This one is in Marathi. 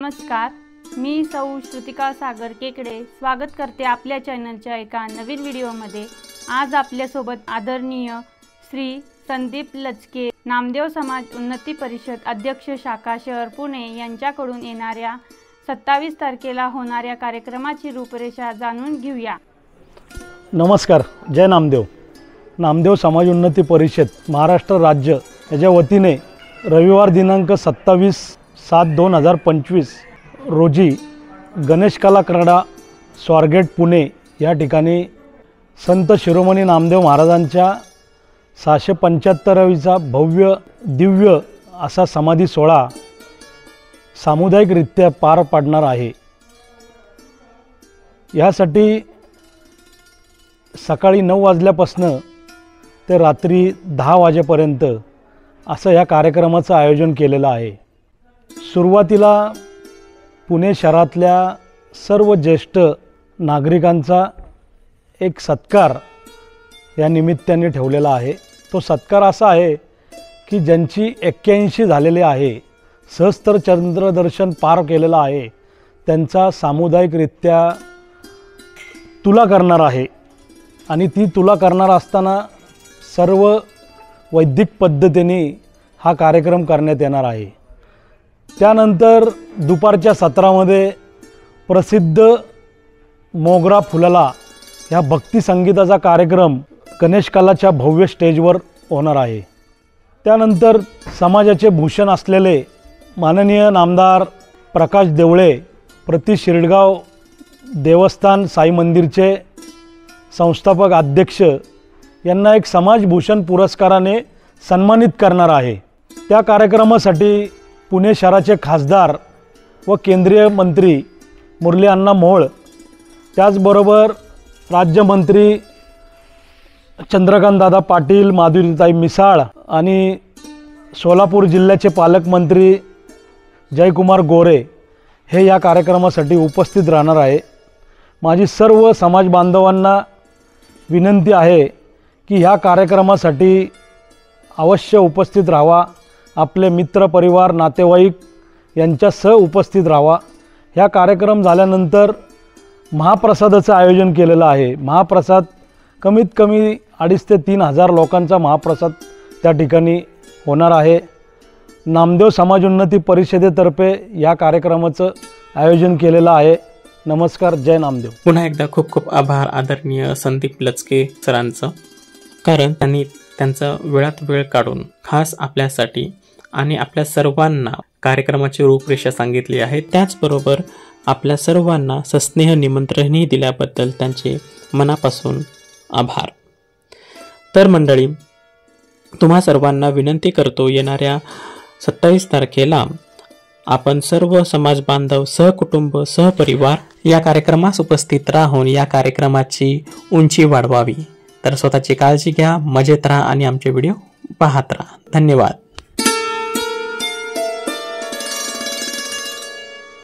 नमस्कार, मी सौ श्रुतिका सागर केकडे स्वागत करते आपल्या चॅनलच्या एका नवीन व्हिडिओमध्ये। आज आपल्यासोबत आदरणीय श्री संदीप लचके, नामदेव समाज उन्नती परिषद अध्यक्ष शाखा शहर पुणे यांच्याकडून येणाऱ्या 27 तारखेला होणाऱ्या कार्यक्रमाची रूपरेषा जाणून घेऊया। नमस्कार, जय नामदेव। नामदेव समाज उन्नती परिषद महाराष्ट्र राज्य याच्या वतीने रविवार दिनांक 27/7/2025 रोजी गणेश कला क्रीडा स्वारगेट पुणे या ठिकाणी संत शिरोमणी नामदेव महाराजांच्या 675वीचा भव्य दिव्य असा समाधी सोहळा सामुदायिकरित्या पार पाडणार आहे। यासाठी सकाळी 9 वाजल्यापासून ते रात्री 10 वाजेपर्यंत असं या कार्यक्रमाचं आयोजन केलेलं आहे। सुरुवातीला पुणे शहरातल्या सर्व ज्येष्ठ नागरिकांचा एक सत्कार या निमित्ताने ठेवलेला आहे। तो सत्कार असा आहे की ज्यांची 81 झालेले आहे, सहस्त्र चंद्रदर्शन पार केलेलं आहे, त्यांचा सामुदायिकरित्या तुला करणार आहे। आणि ती तुला करणार असताना सर्व वैदिक पद्धतीने हा कार्यक्रम करण्यात येणार आहे। त्यानंतर दुपारच्या सत्रामध्ये प्रसिद्ध मोगरा फुलला ह्या भक्ती संगीताचा कार्यक्रम गणेश कलाच्या भव्य स्टेजवर होणार आहे। त्यानंतर समाजाचे भूषण असलेले माननीय नामदार प्रकाश देवळे, प्रति शिरडगाव देवस्थान साई मंदिरचे संस्थापक अध्यक्ष यांना एक समाजभूषण पुरस्काराने सन्मानित करणार आहे। त्या कार्यक्रमासाठी पुणे शहराचे खासदार व केंद्रीय मंत्री मुरली अण्णा मोहोळ, त्याचबरोबर राज्यमंत्री चंद्रकांत दादा पाटील, माधुरीताई मिसाळ आणि सोलापूर जिल्ह्याचे पालकमंत्री जयकुमार गोरे हे या कार्यक्रमासाठी उपस्थित राहणार आहे। माझी सर्व समाज बांधवांना विनंती आहे की ह्या कार्यक्रमासाठी अवश्य उपस्थित राहावा। आपले मित्र परिवार नातेवाईक यांच्यासह उपस्थित राहावा। ह्या कार्यक्रम झाल्यानंतर महाप्रसादाचं आयोजन केलेलं आहे। महाप्रसाद कमीत कमी 2,500 ते 3,000 लोकांचा महाप्रसाद त्या ठिकाणी होणार आहे। नामदेव समाज उन्नती परिषदेतर्फे या कार्यक्रमाचं आयोजन केलेलं आहे। नमस्कार, जय नामदेव। पुन्हा एकदा खूप खूप आभार आदरणीय संदीप लचके सरांचं, कारण त्यांनी त्यांचा वेळात वेळ काढून खास आपल्यासाठी आणि आपल्या सर्वांना कार्यक्रमाची रूपरेषा सांगितली आहे। त्याचबरोबर आपल्या सर्वांना सस्नेह निमंत्रणही दिल्याबद्दल त्यांचे मनापासून आभार। तर मंडळी, तुम्हा सर्वांना विनंती करतो, येणाऱ्या 27 तारखेला आपण सर्व समाज बांधव सहकुटुंब सहपरिवार या कार्यक्रमास उपस्थित राहून या कार्यक्रमाची उंची वाढवावी। तर स्वतःची काळजी घ्या, मजेत राहा आणि आमचे व्हिडिओ पाहत राहा। धन्यवाद।